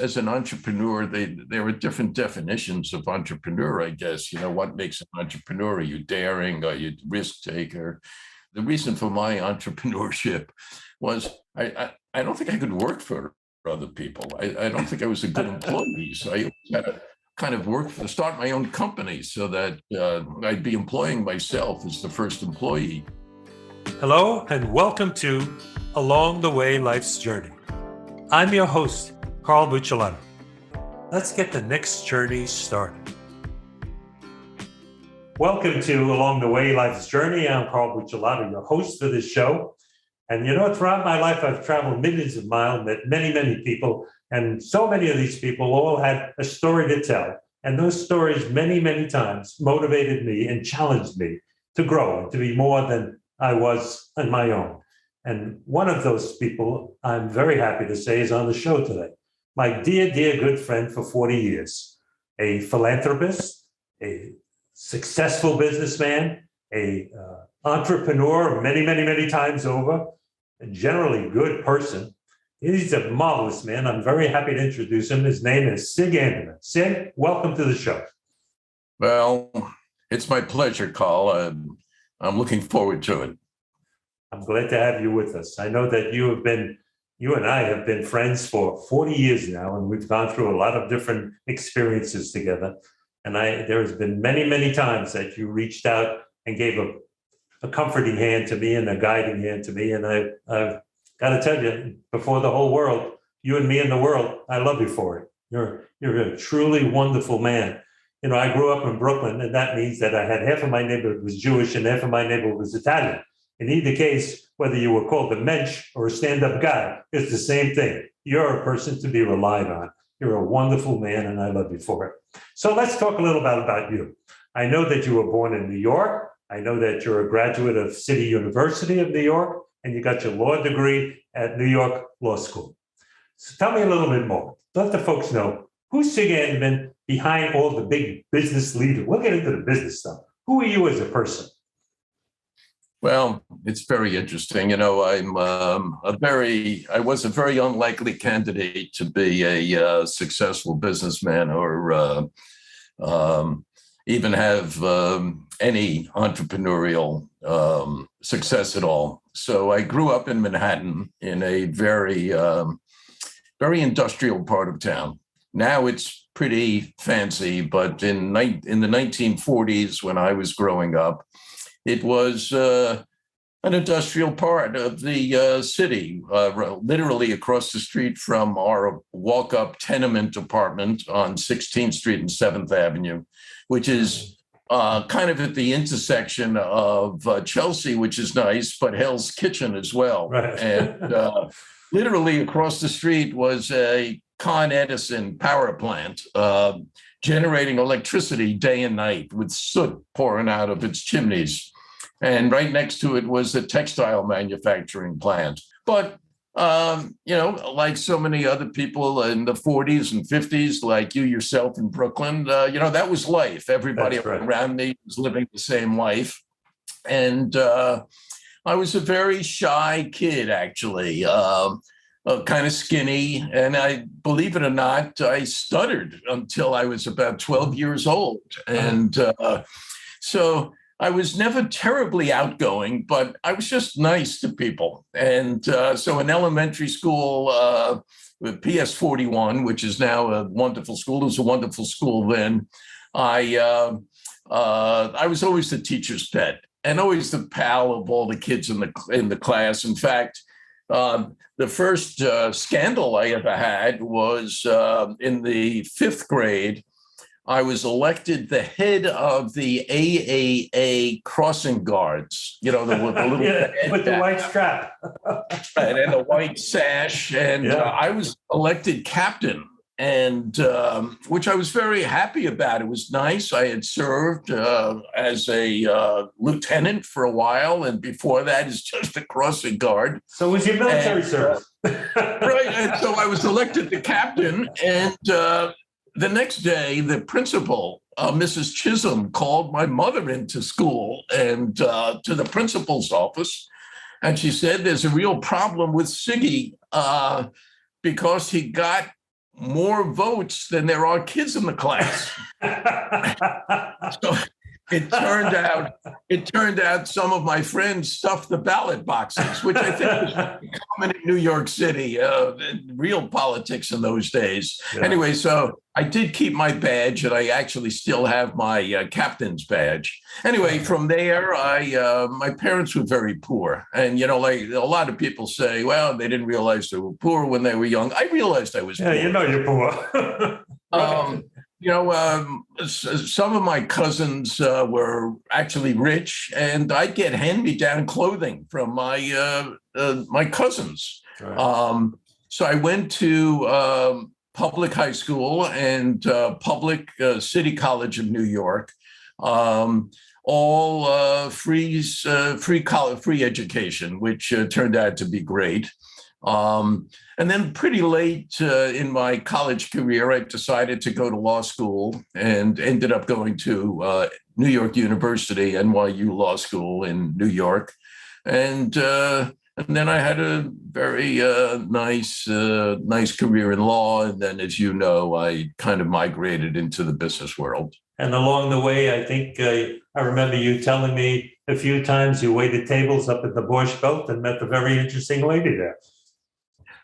as an entrepreneur, there are different definitions of entrepreneur, I guess. What makes an entrepreneur? Are you daring? Are you risk taker? The reason for my entrepreneurship was I don't think I could work for other people. I don't think I was a good employee. So I had to kind of start my own company so that I'd be employing myself as the first employee. Hello, and welcome to Along the Way Life's Journey. I'm your host, Carl Buccellato. Let's get the next journey started. Welcome to Along the Way Life's Journey. I'm Carl Buccellato, your host for this show. And throughout my life, I've traveled millions of miles, met many, many people, and so many of these people all had a story to tell. And those stories many, many times motivated me and challenged me to grow and to be more than I was on my own. And one of those people, I'm very happy to say, is on the show today. My dear, dear good friend for 40 years, a philanthropist, a successful businessman, a entrepreneur many, many, many times over, a generally good person. He's a marvelous man. I'm very happy to introduce him. His name is Sig Anderman. Sig, welcome to the show. Well, it's my pleasure, Carl. I'm looking forward to it. I'm glad to have you with us. I know that you and I have been friends for 40 years now, and we've gone through a lot of different experiences together. And there has been many, many times that you reached out and gave a comforting hand to me and a guiding hand to me. And I've got to tell you, before the whole world, you and me and the world, I love you for it. You're a truly wonderful man. I grew up in Brooklyn, and that means that I had half of my neighborhood was Jewish and half of my neighborhood was Italian. In either case, whether you were called a mensch or a stand-up guy, it's the same thing. You're a person to be relied on. You're a wonderful man, and I love you for it. So let's talk a little bit about you. I know that you were born in New York. I know that you're a graduate of City University of New York, and you got your law degree at New York Law School. So tell me a little bit more. Let the folks know, who's Sig Anderman behind all the big business leaders? We'll get into the business stuff. Who are you as a person? Well, it's very interesting. I was a very unlikely candidate to be a successful businessman or even have any entrepreneurial success at all. So I grew up in Manhattan in a very, very industrial part of town. Now it's pretty fancy, but in the 1940s, when I was growing up, it was an industrial part of the city, literally across the street from our walk-up tenement apartment on 16th Street and 7th Avenue, which is kind of at the intersection of Chelsea, which is nice, but Hell's Kitchen as well. Right. And literally across the street was a Con Edison power plant generating electricity day and night with soot pouring out of its chimneys. And right next to it was a textile manufacturing plant. But, like so many other people in the 40s and 50s, like you yourself in Brooklyn, that was life. Everybody around me was living the same life. And I was a very shy kid, actually, kind of skinny. And believe it or not, I stuttered until I was about 12 years old. And so I was never terribly outgoing, but I was just nice to people. And so in elementary school, with PS 41, which is now a wonderful school, it was a wonderful school then, I was always the teacher's pet and always the pal of all the kids in the class. In fact, the first scandal I ever had was in the 5th grade. I was elected the head of the AAA crossing guards, the little with the white strap. and the white sash. And I was elected captain, and which I was very happy about. It was nice. I had served as a lieutenant for a while, and before that as just a crossing guard. So was your military service? Right. And so I was elected the captain, and the next day, the principal, Mrs. Chisholm, called my mother into school and to the principal's office. And she said, there's a real problem with Siggy because he got more votes than there are kids in the class. So it turned out some of my friends stuffed the ballot boxes, which I think was common in New York City, real politics in those days. Yeah. Anyway, so I did keep my badge, and I actually still have my captain's badge. Anyway, from there, my parents were very poor. And, like a lot of people say, well, they didn't realize they were poor when they were young. I realized I was poor. Yeah, you're poor. Right. Some of my cousins were actually rich, and I'd get hand-me-down clothing from my cousins. Right. So I went to public high school and public City College of New York, all free education, which turned out to be great. And then pretty late in my college career, I decided to go to law school and ended up going to New York University, NYU Law School in New York. And then I had a very nice career in law. And then, as you know, I kind of migrated into the business world. And along the way, I think I remember you telling me a few times you waited tables up at the Borscht Belt and met a very interesting lady there.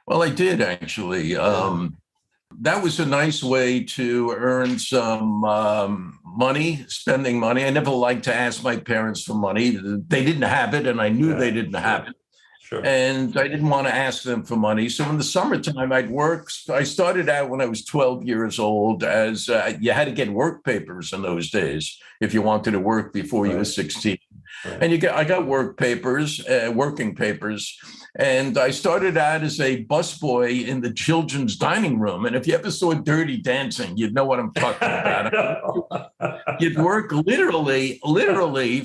Well, I did, actually. That was a nice way to earn some money, spending money. I never liked to ask my parents for money. They didn't have it, and I knew they didn't have it. Sure. And I didn't want to ask them for money. So in the summertime, I'd work. I started out when I was 12 years old as you had to get work papers in those days if you wanted to work before you were 16. Right. And I got working papers. And I started out as a busboy in the children's dining room. And if you ever saw Dirty Dancing, you'd know what I'm talking about. You'd work literally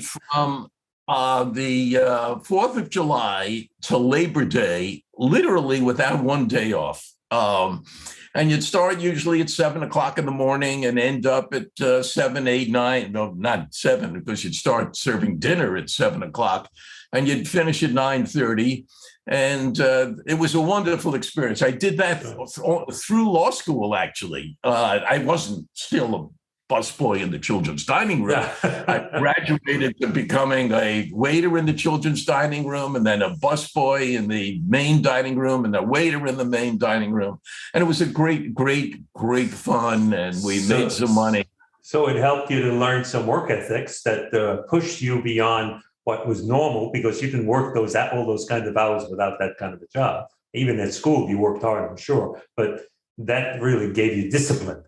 from the 4th of July to Labor Day, literally without one day off. And you'd start usually at 7 o'clock in the morning and end up at 7, 8, 9. No, not 7, because you'd start serving dinner at 7 o'clock and you'd finish at 9:30. And it was a wonderful experience. I did that through law school, actually. I wasn't still a busboy in the children's dining room. I graduated to becoming a waiter in the children's dining room, and then a busboy in the main dining room, and a waiter in the main dining room. And it was a great fun, and we made some money. So it helped you to learn some work ethics that pushed you beyond what was normal, because you can work all those kinds of hours without that kind of a job. Even at school, you worked hard, I'm sure, but that really gave you discipline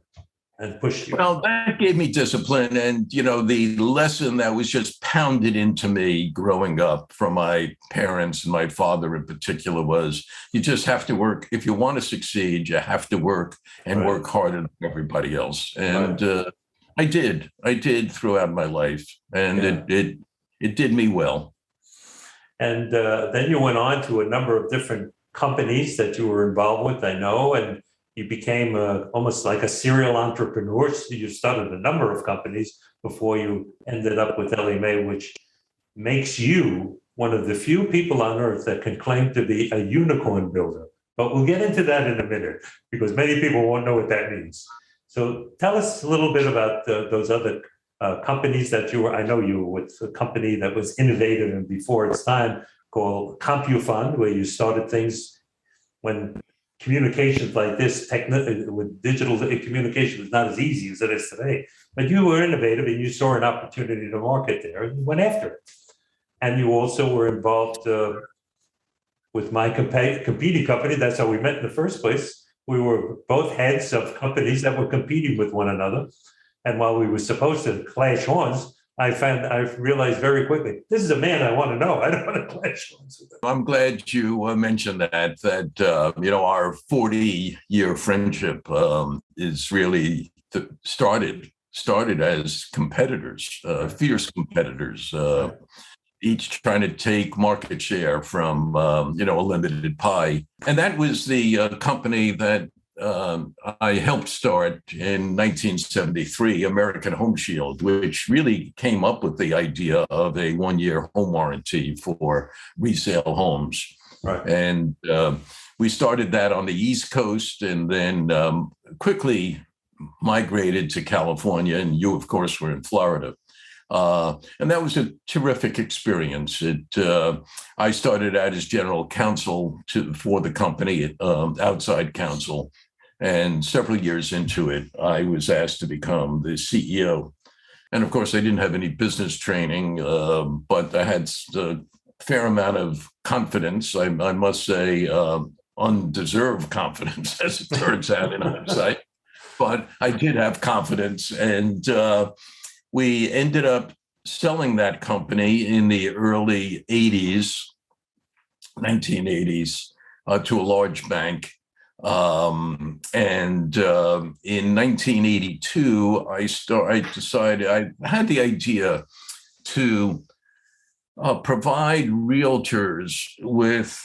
and pushed you. Well, that gave me discipline. And, the lesson that was just pounded into me growing up from my parents and my father in particular was you just have to work. If you want to succeed, you have to work and work harder than everybody else. And I did throughout my life. And it did me well. And then you went on to a number of different companies that you were involved with, I know, and you became almost like a serial entrepreneur. So you started a number of companies before you ended up with Ellie Mae, which makes you one of the few people on earth that can claim to be a unicorn builder. But we'll get into that in a minute, because many people won't know what that means. So tell us a little bit about those other companies that I know you were with a company that was innovative and before its time called CompuFund, where you started things when communications like this, with digital communication, was not as easy as it is today. But you were innovative and you saw an opportunity to market there and you went after it. And you also were involved with my competing company. That's how we met in the first place. We were both heads of companies that were competing with one another. And while we were supposed to clash horns, I realized very quickly, this is a man I want to know. I don't want to clash horns with him. I'm glad you mentioned that our 40-year friendship is really started as competitors, fierce competitors, each trying to take market share from, a limited pie. And that was the company that I helped start in 1973, American Home Shield, which really came up with the idea of a 1-year home warranty for resale homes. Right. And we started that on the East Coast, and then quickly migrated to California. And you, of course, were in Florida. And that was a terrific experience. I started out as general counsel for the company, outside counsel. And several years into it, I was asked to become the CEO. And of course, I didn't have any business training, but I had a fair amount of confidence. I must say, undeserved confidence, as it turns out in hindsight. But I did have confidence. And we ended up selling that company in the early 80s, 1980s, to a large bank. In 1982, I decided I had the idea to provide realtors with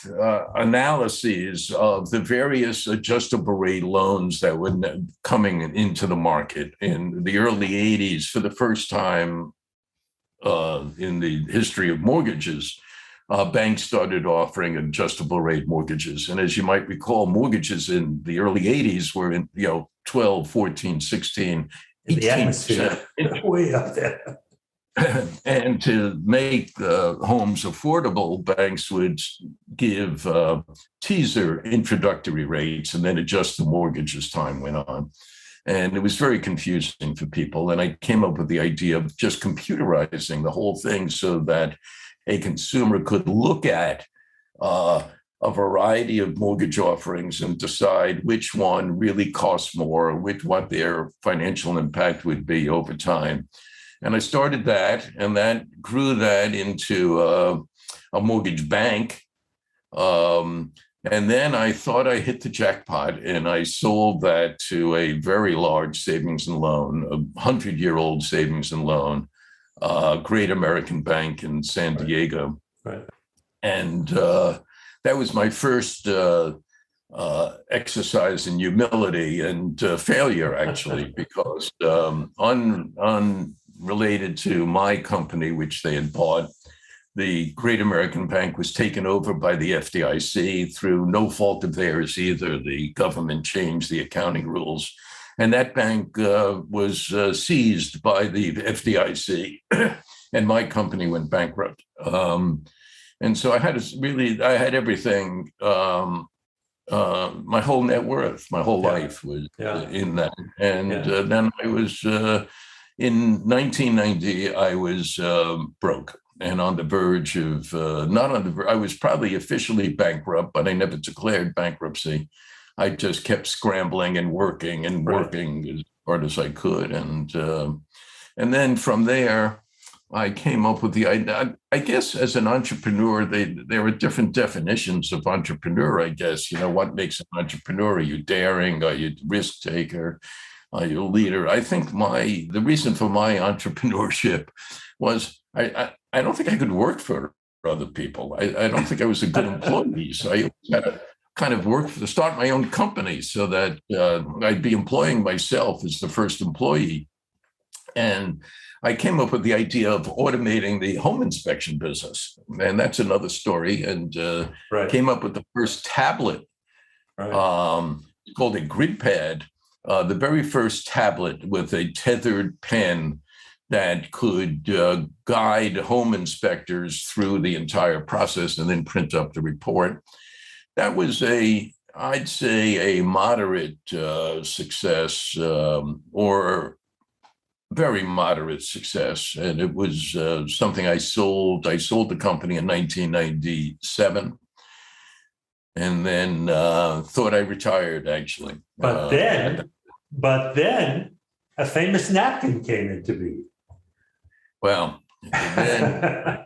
analyses of the various adjustable rate loans that were coming into the market in the early 80s. For the first time in the history of mortgages, banks started offering adjustable rate mortgages. And as you might recall, mortgages in the early 80s were in 12, 14, 16, 18%. Way up there. And to make homes affordable, banks would give teaser introductory rates and then adjust the mortgage as time went on. And it was very confusing for people. And I came up with the idea of just computerizing the whole thing so that a consumer could look at a variety of mortgage offerings and decide which one really costs more, what their financial impact would be over time. And I started that, and that grew that into a mortgage bank. And then I thought I hit the jackpot, and I sold that to a very large savings and loan, a 100-year-old savings and loan, Great American Bank in San Diego. Right. And that was my first exercise in humility and failure, actually, because unrelated to my company, which they had bought, the Great American Bank was taken over by the FDIC through no fault of theirs either. The government changed the accounting rules, and that bank was seized by the FDIC, and my company went bankrupt. And so I had everything. My whole net worth, my whole life was in that. And then I was, in 1990, I was broke and on the verge of, I was probably officially bankrupt, but I never declared bankruptcy. I just kept scrambling and working as hard as I could. And then from there, I came up with the idea. I guess as an entrepreneur, there are different definitions of entrepreneur, I guess. What makes an entrepreneur? Are you daring? Are you a risk taker? Are you a leader? I think the reason for my entrepreneurship was I don't think I could work for other people. I don't think I was a good employee. So I had to kind of work to start my own company so that I'd be employing myself as the first employee. And I came up with the idea of automating the home inspection business. And that's another story. And came up with the first tablet called a grid pad, the very first tablet with a tethered pen that could guide home inspectors through the entire process and then print up the report. That was I'd say, a moderate success, or very moderate success. And it was something I sold. I sold the company in 1997 and then thought I retired, actually. But then a famous napkin came into being. Well, then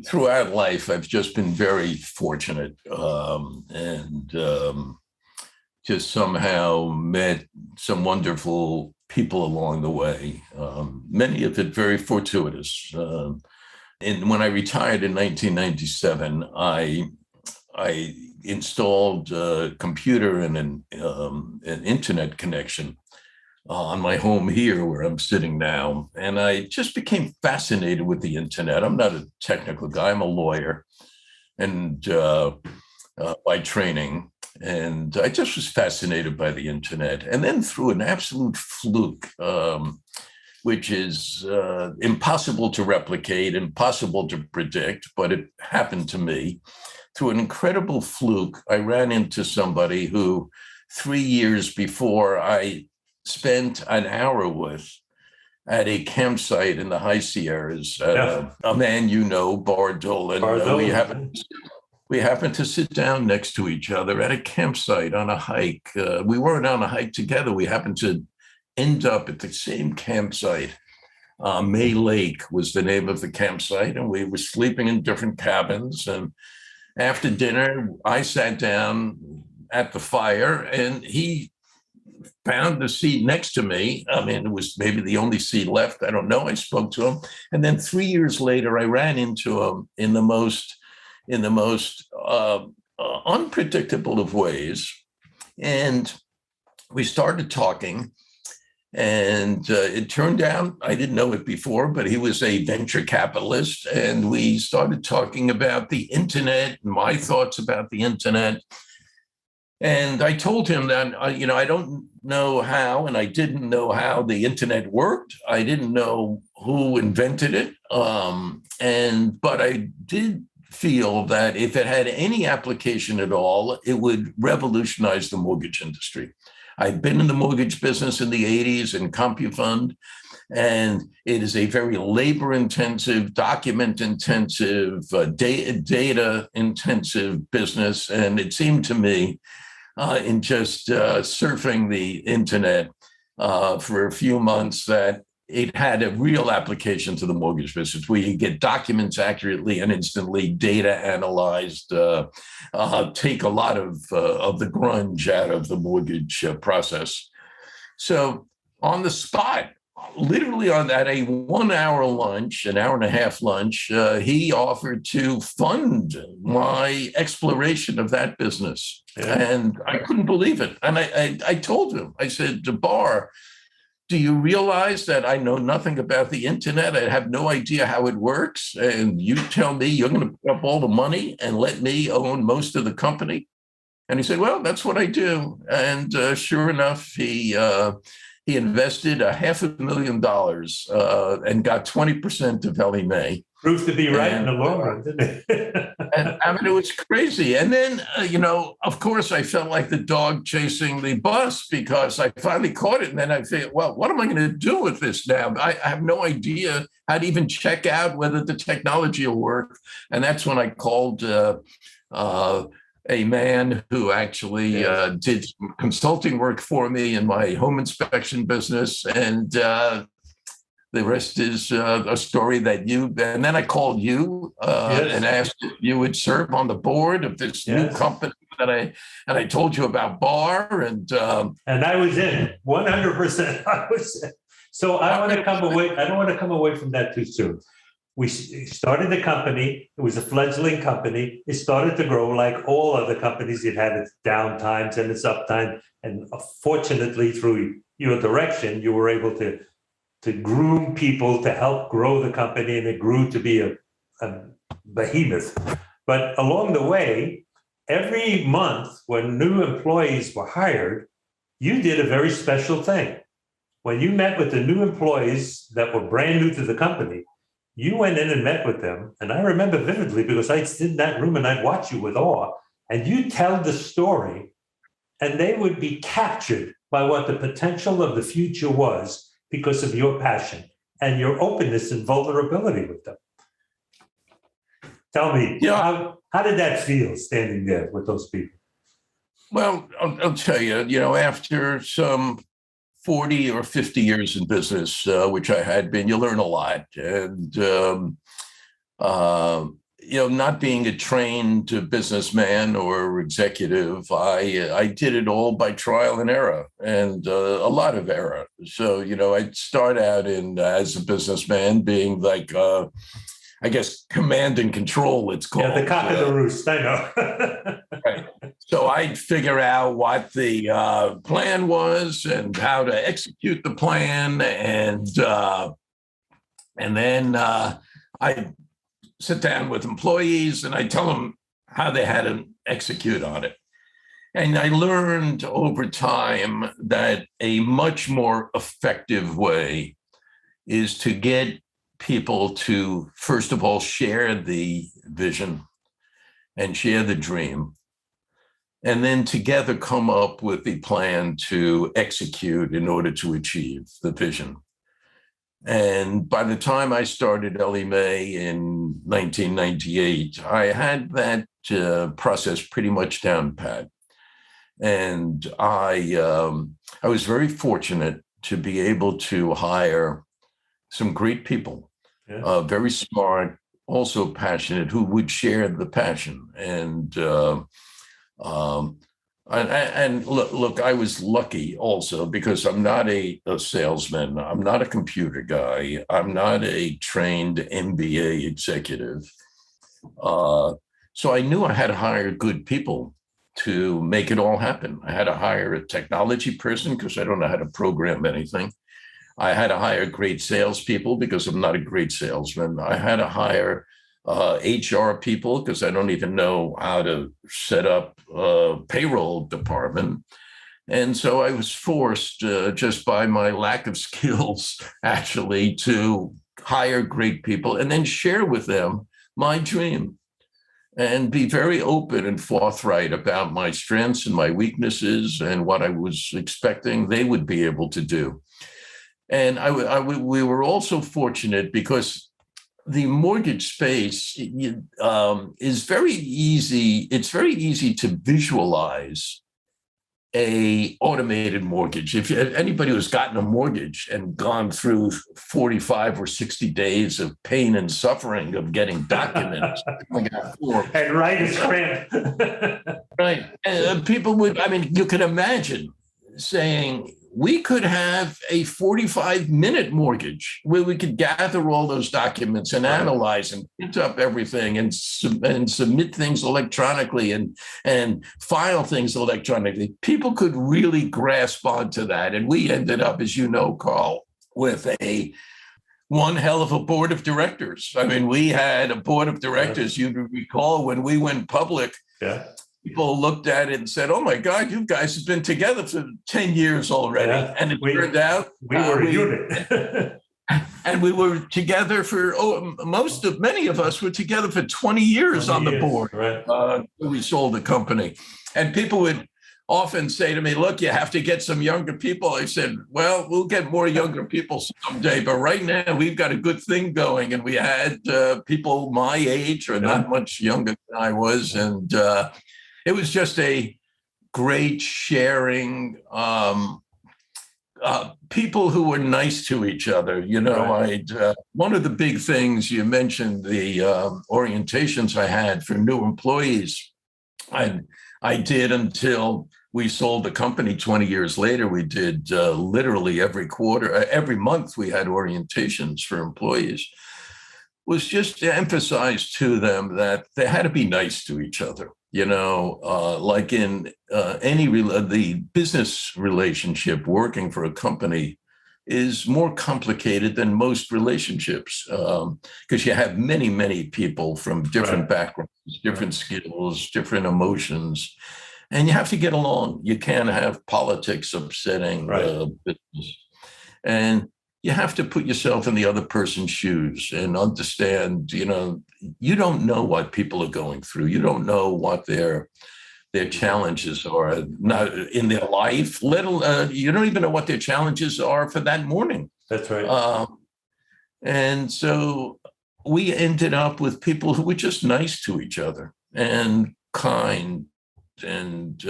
throughout life, I've just been very fortunate and just somehow met some wonderful people along the way, many of it very fortuitous. And when I retired in 1997, I installed a computer and an internet connection on my home here where I'm sitting now. And I just became fascinated with the internet. I'm not a technical guy, I'm a lawyer. And by training. And I just was fascinated by the internet. And then through an absolute fluke, which is impossible to replicate, impossible to predict, but it happened to me. Through an incredible fluke, I ran into somebody who 3 years before I spent an hour with at a campsite in the high Sierras, a man you know, Bar Dolan. We happened to sit down next to each other at a campsite on a hike. We weren't on a hike together. We happened to end up at the same campsite. May Lake was the name of the campsite, and we were sleeping in different cabins. And after dinner, I sat down at the fire, and he found the seat next to me. I mean, it was maybe the only seat left. I don't know. I spoke to him. And then 3 years later, I ran into him in the most unpredictable of ways. And we started talking. And it turned out, I didn't know it before, but he was a venture capitalist. And we started talking about the internet and my thoughts about the internet. And I told him that, I don't know how, and I didn't know how the internet worked. I didn't know who invented it. But I did feel that if it had any application at all, it would revolutionize the mortgage industry. I've been in the mortgage business in the 80s in CompuFund, and it is a very labor-intensive, document-intensive, data-intensive business. And it seemed to me, in just surfing the internet for a few months, that it had a real application to the mortgage business, where you get documents accurately and instantly, data analyzed, take a lot of the grunge out of the mortgage process. So on the spot, literally at a 1 hour lunch, an hour and a half lunch, he offered to fund my exploration of that business. Yeah. And I couldn't believe it. And I told him, I said, Bar, do you realize that I know nothing about the internet? I have no idea how it works. And you tell me you're going to put up all the money and let me own most of the company? And he said, well, that's what I do. And sure enough, he invested $500,000 and got 20% of Ellie Mae. Proved to be right in the long run, didn't it? And I mean, it was crazy. And then, of course, I felt like the dog chasing the bus, because I finally caught it. And then I think, well, what am I going to do with this now? I have no idea how to even check out whether the technology will work. And that's when I called a man who actually did consulting work for me in my home inspection business. And the rest is a story that and then I called you and asked if you would serve on the board of this new company and I told you about Bar, and I was in 100%. I was in. So I want to come away. I don't want to come away from that too soon. We started the company. It was a fledgling company. It started to grow like all other companies. It had its down times and its up time. And fortunately, through your direction, you were able to groom people to help grow the company, and it grew to be a behemoth. But along the way, every month when new employees were hired, you did a very special thing. When you met with the new employees that were brand new to the company, you went in and met with them. And I remember vividly, because I'd sit in that room and I'd watch you with awe, and you tell the story, and they would be captured by what the potential of the future was, because of your passion and your openness and vulnerability with them. Tell me, how did that feel, standing there with those people? Well, I'll tell you, after some 40 or 50 years in business, which I had been, you learn a lot. And, not being a trained businessman or executive, I did it all by trial and error, and a lot of error. So, I'd start out as a businessman being like, I guess, command and control, it's called. Yeah, the cock of the roost, I know. Right. So I'd figure out what the plan was and how to execute the plan. And then I'd sit down with employees and I'd tell them how they had to execute on it. And I learned over time that a much more effective way is to get people to, first of all, share the vision and share the dream, and then together come up with a plan to execute in order to achieve the vision. And by the time I started Ellie Mae in 1998, I had that process pretty much down pat. And I was very fortunate to be able to hire some great people, very smart, also passionate, who would share the passion. And look, I was lucky also because I'm not a salesman. I'm not a computer guy. I'm not a trained MBA executive. So I knew I had to hire good people to make it all happen. I had to hire a technology person because I don't know how to program anything. I had to hire great salespeople because I'm not a great salesman. I had to hire HR people because I don't even know how to set up a payroll department. And so I was forced just by my lack of skills, actually, to hire great people and then share with them my dream and be very open and forthright about my strengths and my weaknesses and what I was expecting they would be able to do. And we were also fortunate because the mortgage space is very easy. It's very easy to visualize a automated mortgage. If anybody who's gotten a mortgage and gone through 45 or 60 days of pain and suffering of getting documents and right is cramped. Right. And people would, I mean, you can imagine saying, we could have a 45-minute mortgage where we could gather all those documents and analyze and print up everything and submit things electronically and file things electronically. People could really grasp onto that. And we ended up, as you know, Carl, with one hell of a board of directors. I mean, we had a board of directors, you recall, when we went public. Yeah. People looked at it and said, "Oh my God, you guys have been together for 10 years already." Yeah, and it turned out we were a unit. And we were together for many of us were together for 20 years on the board. Right. We sold the company. And people would often say to me, "Look, you have to get some younger people." I said, "Well, we'll get more younger people someday, but right now we've got a good thing going." And we had people my age or not much younger than I was. And it was just a great sharing, people who were nice to each other. You know, one of the big things you mentioned, the orientations I had for new employees, I did until we sold the company 20 years later. We did literally every month we had orientations for employees. Was just to emphasize to them that they had to be nice to each other. You know, like in the business relationship, working for a company is more complicated than most relationships because you have many, many people from different backgrounds, different skills, different emotions, and you have to get along. You can't have politics upsetting business. And you have to put yourself in the other person's shoes and understand, you know, you don't know what people are going through. You don't know what their challenges are not in their life. You don't even know what their challenges are for that morning. That's right. And so we ended up with people who were just nice to each other and kind and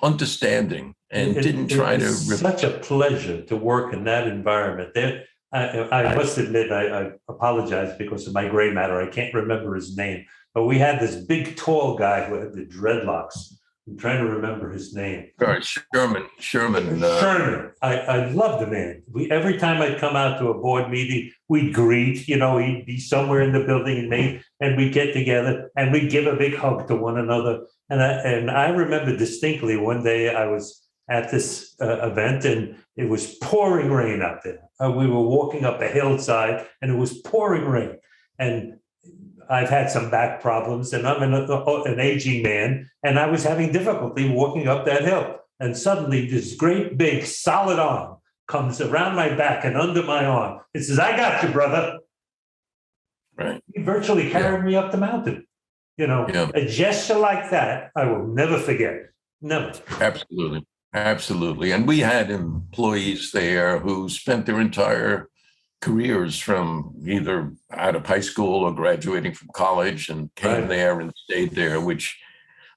understanding. And didn't try to. Such a pleasure to work in that environment. I must admit, I apologize because of my gray matter. I can't remember his name, but we had this big, tall guy who had the dreadlocks. I'm trying to remember his name. Sherman. Sherman. I love the man. Every time I'd come out to a board meeting, we'd greet. You know, he'd be somewhere in the building, and we'd get together and we'd give a big hug to one another. And I remember distinctly one day I was at this event and it was pouring rain out there. We were walking up a hillside and it was pouring rain. And I've had some back problems, and I'm an aging man, and I was having difficulty walking up that hill. And suddenly, this great big solid arm comes around my back and under my arm. It says, "I got you, brother." Right. He virtually carried me up the mountain. A gesture like that, I will never forget. Never. Absolutely. Absolutely. And we had employees there who spent their entire careers from either out of high school or graduating from college and came there and stayed there, which,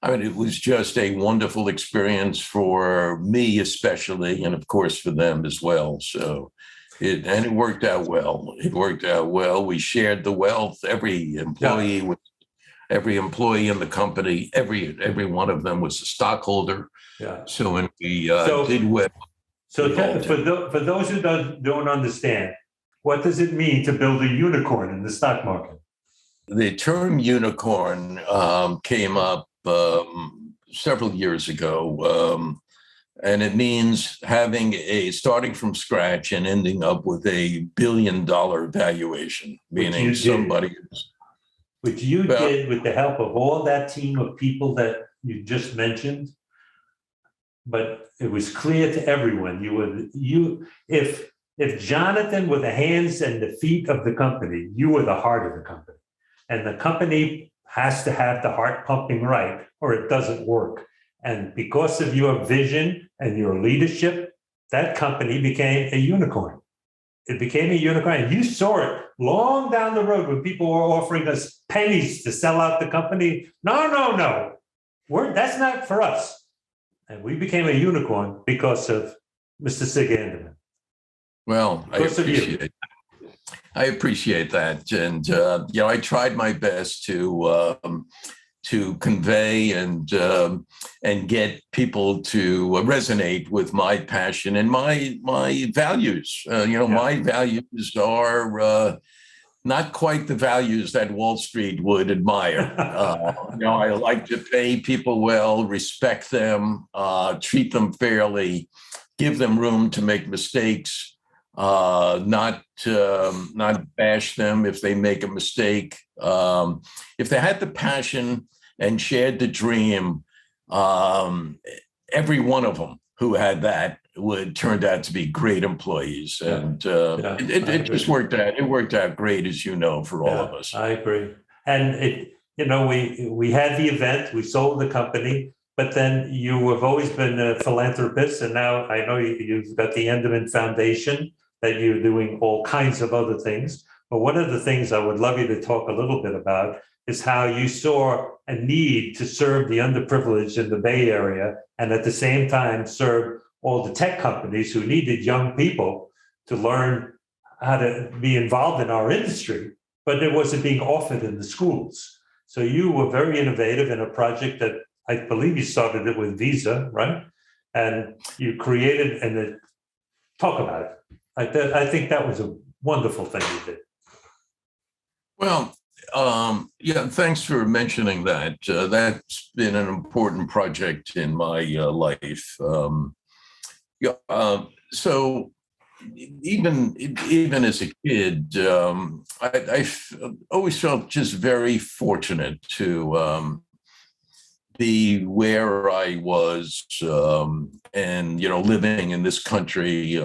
I mean, it was just a wonderful experience for me, especially, and of course for them as well. So it worked out well. It worked out well. We shared the wealth. Every employee in the company, every one of them was a stockholder. Yeah. So when we did well. So for those who don't understand, what does it mean to build a unicorn in the stock market? The term unicorn came up several years ago, and it means starting from scratch and ending up with $1 billion valuation, meaning somebody. Which you did with the help of all that team of people that you just mentioned. But it was clear to everyone if Jonathan were the hands and the feet of the company, you were the heart of the company. And the company has to have the heart pumping right, or it doesn't work. And because of your vision and your leadership, that company became a unicorn. It became a unicorn. And you saw it long down the road when people were offering us pennies to sell out the company. No. That's not for us. And we became a unicorn because of Mr. Sig Anderman. Well, I appreciate that. And, I tried my best to convey and get people to resonate with my passion and my values. My values are not quite the values that Wall Street would admire. I like to pay people well, respect them, treat them fairly, give them room to make mistakes, not bash them if they make a mistake. If they had the passion and shared the dream, every one of them who had that turned out to be great employees. And it just worked out. It worked out great, as you know, for all of us. I agree. And we had the event, we sold the company, but then you have always been a philanthropist. And now I know you've got the Anderman Foundation that you're doing all kinds of other things. But one of the things I would love you to talk a little bit about is how you saw a need to serve the underprivileged in the Bay Area and at the same time serve all the tech companies who needed young people to learn how to be involved in our industry, but it wasn't being offered in the schools. So you were very innovative in a project that I believe you started it with Visa, right? And you created talk about it. I think that was a wonderful thing you did. Well, thanks for mentioning that. That's been an important project in my life. So even as a kid, I always felt just very fortunate to be where I was, and living in this country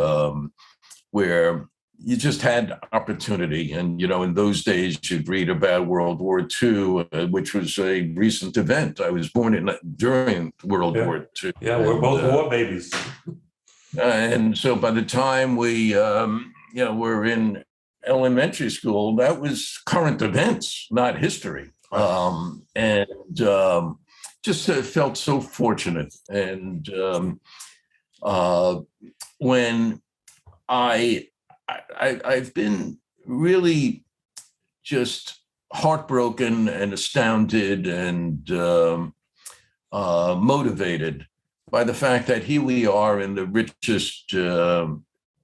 where you just had opportunity. And, in those days, you'd read about World War II, which was a recent event. I was born during World War II. Yeah, we're both war babies. And so by the time we, were in elementary school, that was current events, not history. Just felt so fortunate. And when I've been really just heartbroken and astounded and motivated by the fact that here we are in the richest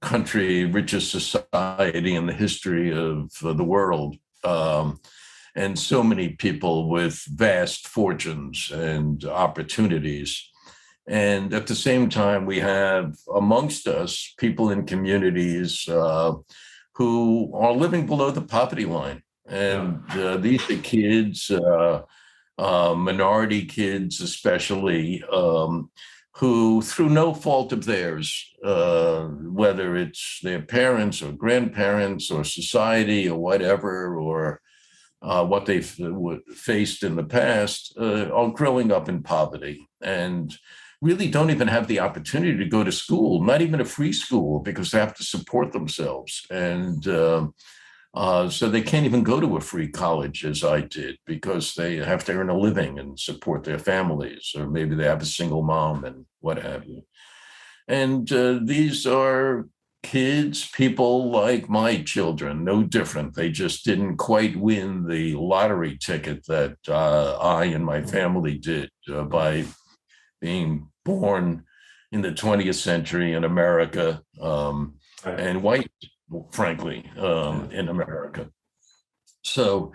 country, richest society in the history of the world, and so many people with vast fortunes and opportunities. And at the same time, we have amongst us people in communities who are living below the poverty line. And these are kids, minority kids especially, who, through no fault of theirs, whether it's their parents or grandparents or society or whatever, or what they've faced in the past, are growing up in poverty and really don't even have the opportunity to go to school, not even a free school, because they have to support themselves. And so they can't even go to a free college as I did, because they have to earn a living and support their families, or maybe they have a single mom and what have you. And these are kids, people like my children, no different. They just didn't quite win the lottery ticket that I and my family did by being born in the 20th century in America, and white, frankly, in America. So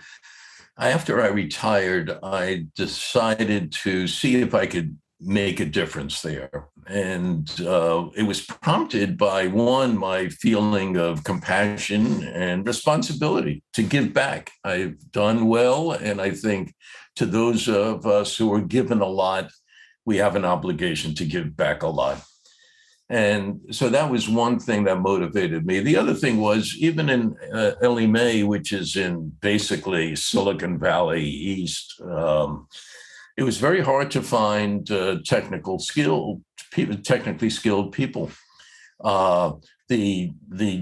after I retired, I decided to see if I could make a difference there. And it was prompted by, one, my feeling of compassion and responsibility to give back. I've done well, and I think to those of us who are given a lot, we have an obligation to give back a lot. And so that was one thing that motivated me. The other thing was, even in Ellie Mae, which is in basically Silicon Valley East, it was very hard to find technically skilled people. The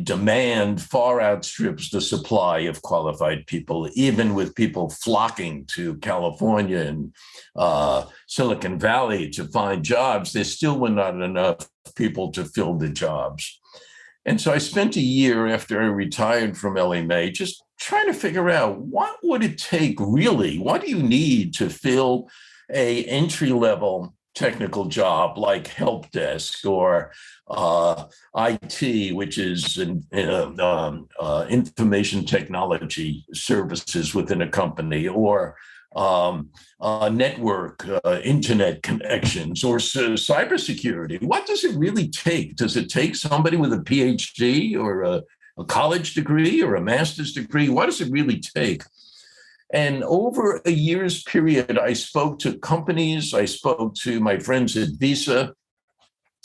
demand far outstrips the supply of qualified people, even with people flocking to California and Silicon Valley to find jobs. There still were not enough people to fill the jobs. And so I spent a year after I retired from Ellie Mae just trying to figure out, what would it take really? What do you need to fill a entry-level technical job like help desk or IT, which is information technology services within a company, or network, internet connections, or cybersecurity? What does it really take? Does it take somebody with a PhD or a college degree or a master's degree? What does it really take? And over a year's period, I spoke to companies. I spoke to my friends at Visa,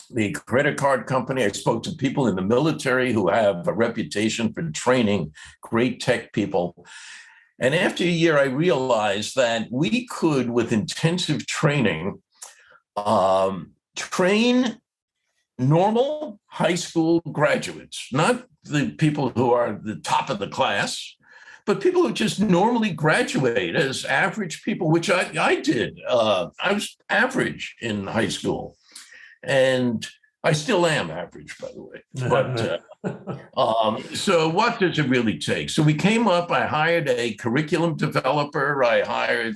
the credit card company. I spoke to people in the military who have a reputation for training great tech people. And after a year, I realized that we could, with intensive training, train normal high school graduates, not the people who are the top of the class, but people who just normally graduate as average people, which I did. I was average in high school, and I still am average, by the way. But so what does it really take? So we came up, I hired a curriculum developer, I hired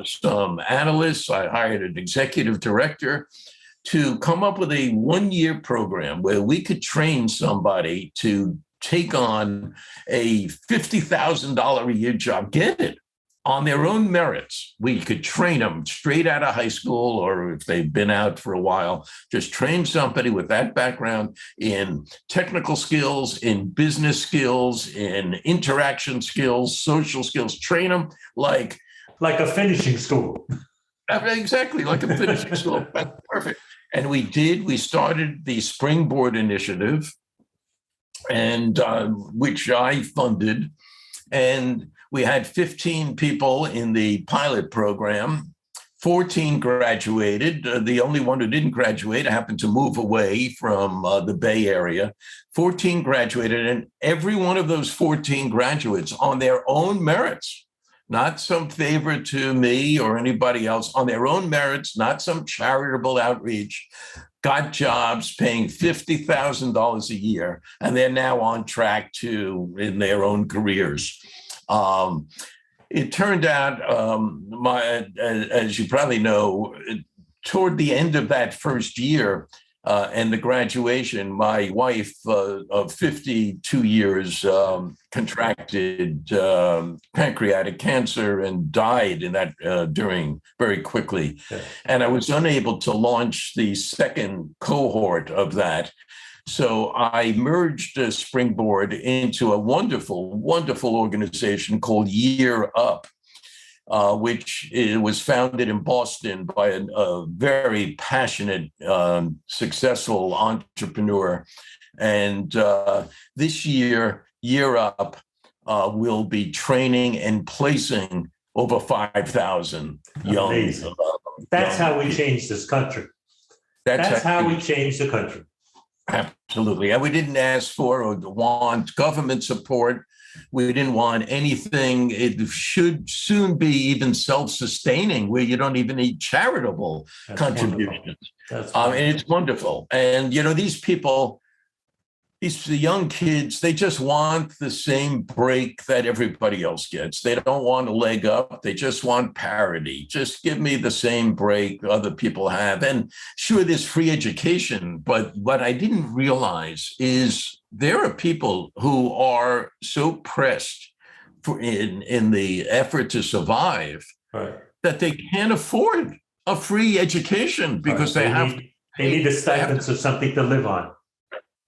some analysts, I hired an executive director to come up with a one-year program where we could train somebody to take on a $50,000 a year job, get it, on their own merits. We could train them straight out of high school, or if they've been out for a while, just train somebody with that background in technical skills, in business skills, in interaction skills, social skills, train them like a finishing school. Exactly, like a finishing school. Perfect. And we started the Springboard Initiative, and which I funded, and we had 15 people in the pilot program. 14 graduated. The only one who didn't graduate happened to move away from the Bay Area. 14 graduated, and every one of those 14 graduates, on their own merits, not some favor to me or anybody else, on their own merits, not some charitable outreach, got jobs paying $50,000 a year, and they're now on track to in their own careers. It turned out, as you probably know, toward the end of that first year and the graduation, my wife of 52 years contracted pancreatic cancer and died in that very quickly. Yeah. And I was unable to launch the second cohort of that So I merged Springboard into a wonderful, wonderful organization called Year Up, which was founded in Boston by a very passionate, successful entrepreneur. And this year, Year Up will be training and placing over 5,000 young. Amazing. That's how we change this country. That's how we change the country. Absolutely. And we didn't ask for or want government support. We didn't want anything. It should soon be even self-sustaining, where you don't even need charitable contributions. And it's wonderful. And, these people, the young kids, they just want the same break that everybody else gets. They don't want a leg up. They just want parity. Just give me the same break other people have. And sure, there's free education. But what I didn't realize is there are people who are so pressed in the effort to survive that they can't afford a free education because they need a stipend of something to live on.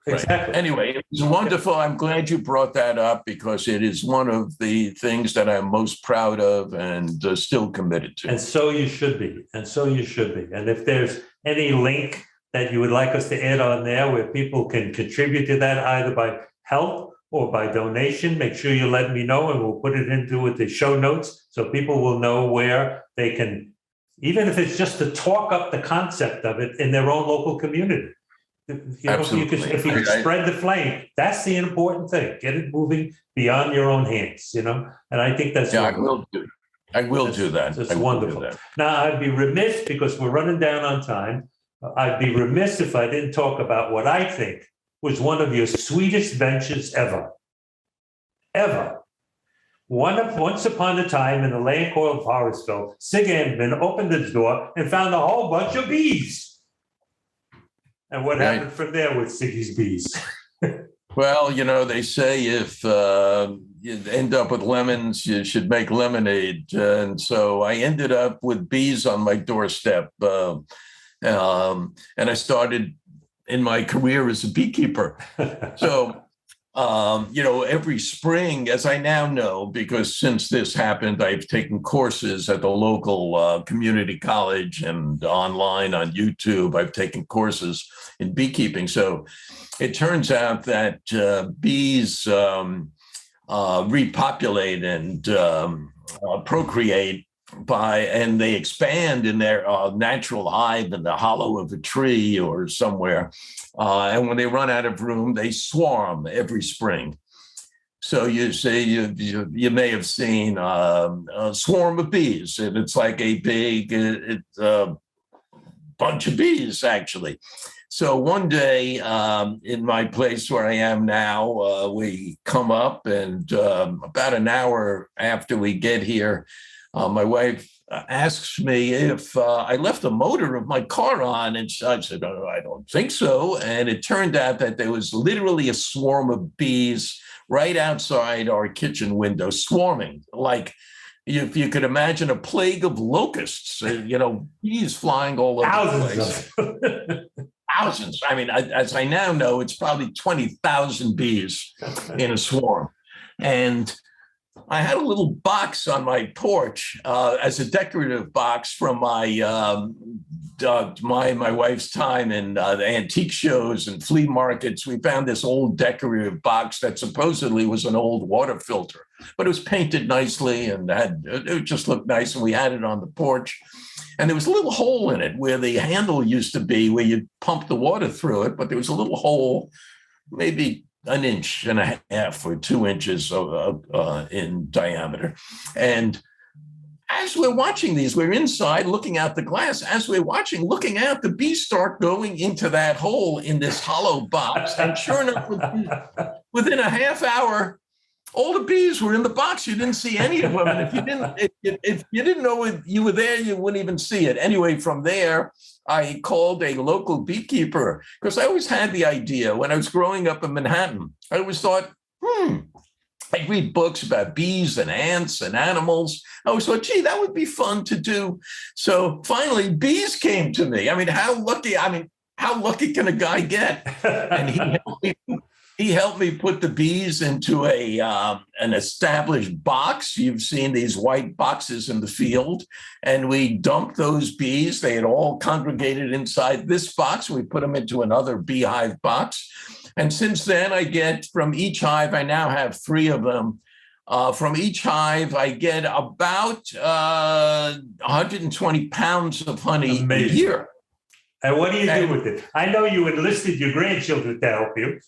Exactly. Right. Anyway, it was wonderful. I'm glad you brought that up because it is one of the things that I'm most proud of and still committed to. And so you should be. And if there's any link that you would like us to add on there where people can contribute to that either by help or by donation, make sure you let me know and we'll put it into with the show notes so people will know where they can, even if it's just to talk up the concept of it in their own local community. Absolutely. If you can spread the flame, that's the important thing. Get it moving beyond your own hands, And I think that's wonderful. I will do that. It's wonderful. Now, I'd be remiss because we're running down on time. I'd be remiss if I didn't talk about what I think was one of your sweetest ventures ever. Ever. Once upon a time in the land called Forestville, Sig Anderman opened his door and found a whole bunch of bees. And what happened from there with Siggy's bees? Well, they say if you end up with lemons, you should make lemonade. And so I ended up with bees on my doorstep. And I started in my career as a beekeeper. So, every spring, as I now know, because since this happened, I've taken courses at the local community college and online on YouTube. I've taken courses in beekeeping. So it turns out that bees repopulate and procreate and they expand in their natural hive in the hollow of a tree or somewhere. And when they run out of room, they swarm every spring. So you say you may have seen a swarm of bees, and it's like a big bunch of bees, actually. So one day in my place where I am now, we come up, and about an hour after we get here, my wife asks me if I left the motor of my car on, and I said, "Oh, I don't think so." And it turned out that there was literally a swarm of bees right outside our kitchen window, swarming like if you could imagine a plague of locusts, bees flying all over the place. Thousands. I mean, as I now know, it's probably 20,000 bees in a swarm. And I had a little box on my porch as a decorative box from my wife's time in the antique shows and flea markets. We found this old decorative box that supposedly was an old water filter, but it was painted nicely and it just looked nice. And we had it on the porch. And there was a little hole in it where the handle used to be, where you'd pump the water through it. But there was a little hole, maybe an inch and a half or 2 inches in diameter. And as we're watching these, we're inside looking out the glass. As we're watching, looking out, the bees start going into that hole in this hollow box. And sure enough, within a half hour, all the bees were in the box. You didn't see any of them. And if you didn't know you were there, you wouldn't even see it. Anyway, from there, I called a local beekeeper because I always had the idea when I was growing up in Manhattan. I always thought, I'd read books about bees and ants and animals. I always thought, gee, that would be fun to do. So finally, bees came to me. I mean, how lucky. I mean, how lucky can a guy get? And he helped me put the bees into an established box. You've seen these white boxes in the field, and we dumped those bees. They had all congregated inside this box. We put them into another beehive box. And since then, I get from each hive, I now have 3 of them. From each hive, I get about 120 pounds of honey a year. And what do you do with it? I know you enlisted your grandchildren to help you.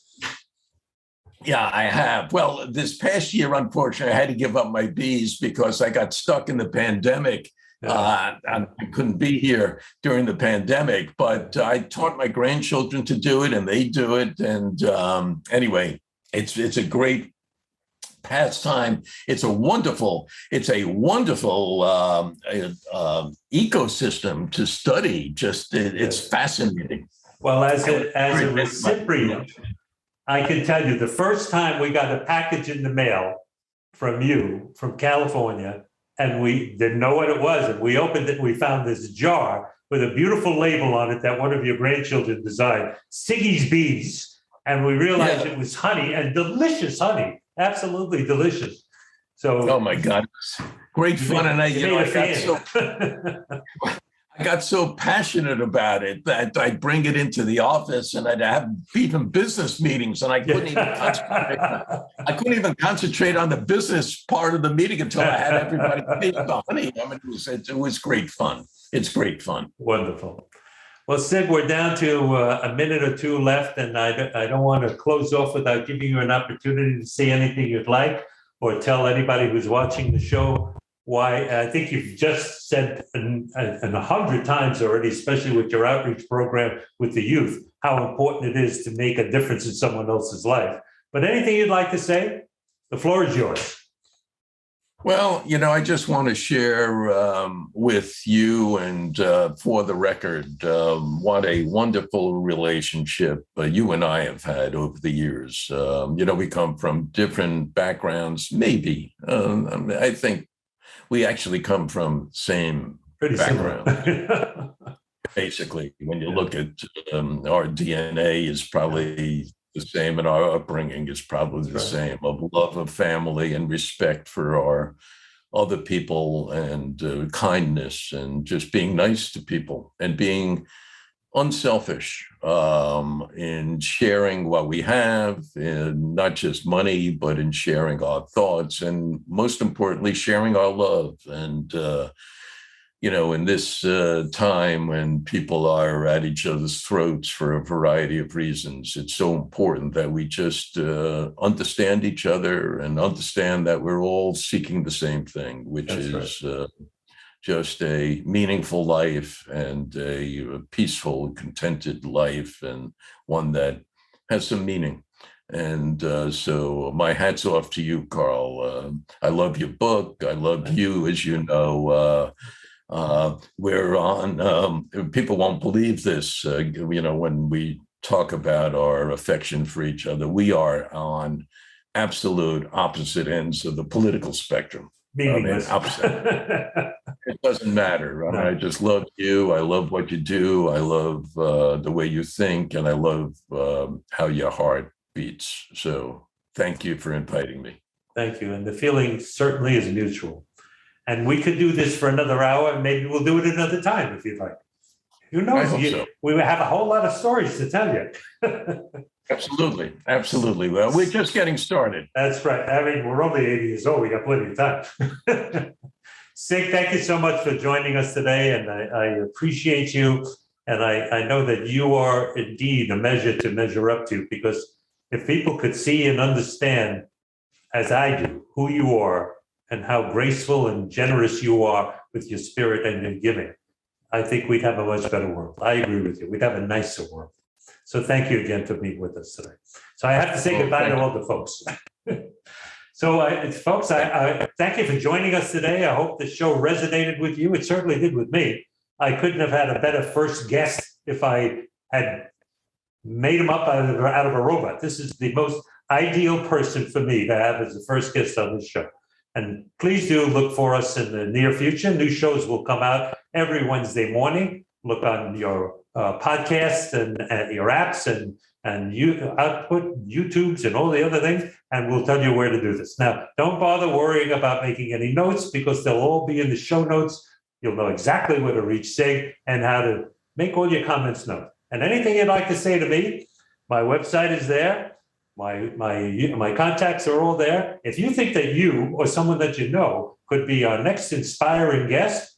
Yeah, I have. Well, this past year, unfortunately, I had to give up my bees because I got stuck in the pandemic. I couldn't be here during the pandemic, but I taught my grandchildren to do it, and they do it. And anyway, it's a great pastime. It's a wonderful ecosystem to study. Just it's fascinating. Well, as a recipient, I can tell you the first time we got a package in the mail from you from California, and we didn't know what it was, and we opened it, we found this jar with a beautiful label on it that one of your grandchildren designed, Siggy's Bees, and we realized it was honey, and delicious honey. Absolutely delicious. So, oh my God, great fun! And I got so passionate about it that I'd bring it into the office, and I'd have even business meetings, and I couldn't even concentrate. I couldn't even concentrate on the business part of the meeting until I had everybody eat the honey. I mean, it was great fun. It's great fun. Wonderful. Well, Sig, we're down to a minute or 2 left, and I don't want to close off without giving you an opportunity to say anything you'd like, or tell anybody who's watching the show why. I think you've just said 100 times already, especially with your outreach program with the youth, how important it is to make a difference in someone else's life. But anything you'd like to say, the floor is yours. Well, I just want to share with you and for the record, what a wonderful relationship you and I have had over the years. We come from different backgrounds, maybe. I think we actually come from same background. Basically, when you look at our DNA is probably the same, and our upbringing is probably the same, of love of family and respect for our other people, and kindness, and just being nice to people, and being unselfish in sharing what we have, and not just money, but in sharing our thoughts, and most importantly, sharing our love. And in this time when people are at each other's throats for a variety of reasons, it's so important that we just understand each other and understand that we're all seeking the same thing, which is just a meaningful life, and a peaceful, contented life, and one that has some meaning. And so my hat's off to you, Carl. I love your book. I love you, as you know. We're on, people won't believe this, when we talk about our affection for each other, we are on absolute opposite ends of the political spectrum. Opposite. It doesn't matter. I just love you. I love what you do. I love the way you think, and I love how your heart beats. So thank you for inviting me. Thank you. And the feeling certainly is mutual. And we could do this for another hour, and maybe we'll do it another time if you'd like. Who knows? So. We have a whole lot of stories to tell you. Absolutely. Absolutely. Well, we're just getting started. That's right. I mean, we're only 80 years old. We got plenty of time. Sig, thank you so much for joining us today, and I appreciate you. And I know that you are indeed a measure to measure up to, because if people could see and understand, as I do, who you are and how graceful and generous you are with your spirit and your giving, I think we'd have a much better world. I agree with you. We'd have a nicer world. So thank you again for being with us today. So I have to say goodbye to all the folks. So folks, I thank you for joining us today. I hope the show resonated with you. It certainly did with me. I couldn't have had a better first guest if I had made him up out of a robot. This is the most ideal person for me to have as the first guest on this show. And please do look for us in the near future. New shows will come out every Wednesday morning. look on your podcasts and your apps and you output YouTubes and all the other things, and we'll tell you where to do this. Now, don't bother worrying about making any notes because they'll all be in the show notes. You'll know exactly where to reach Sig and how to make all your comments known. And anything you'd like to say to me, my website is there. My contacts are all there. If you think that you or someone that you know could be our next inspiring guest,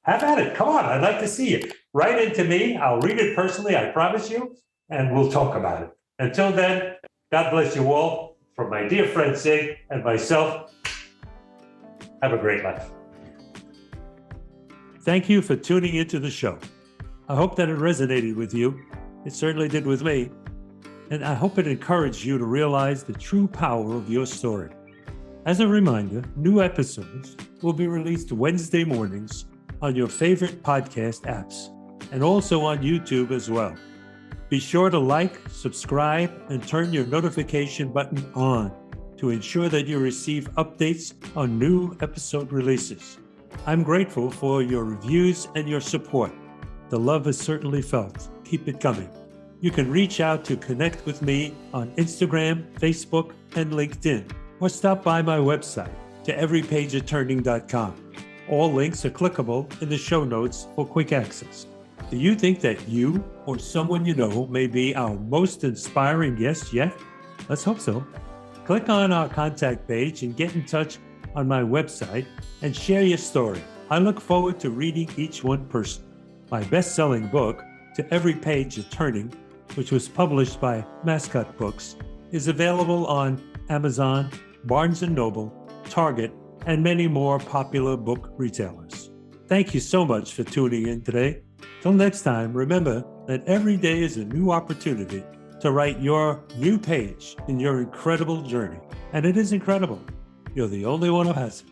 have at it. Come on, I'd like to see you. Write into me. I'll read it personally, I promise you, and we'll talk about it. Until then, God bless you all. From my dear friend Sig and myself, have a great life. Thank you for tuning into the show. I hope that it resonated with you. It certainly did with me. And I hope it encouraged you to realize the true power of your story. As a reminder, new episodes will be released Wednesday mornings on your favorite podcast apps and also on YouTube as well. Be sure to like, subscribe, and turn your notification button on to ensure that you receive updates on new episode releases. I'm grateful for your reviews and your support. The love is certainly felt. Keep it coming. You can reach out to connect with me on Instagram, Facebook, and LinkedIn, or stop by my website, toeverypageofturning.com. All links are clickable in the show notes for quick access. Do you think that you or someone you know may be our most inspiring guest yet? Let's hope so. Click on our contact page and get in touch on my website and share your story. I look forward to reading each one personally. My best-selling book, To Every Page of Turning, which was published by Mascot Books, is available on Amazon, Barnes & Noble, Target, and many more popular book retailers. Thank you so much for tuning in today. Till next time, remember that every day is a new opportunity to write your new page in your incredible journey. And it is incredible. You're the only one who has it.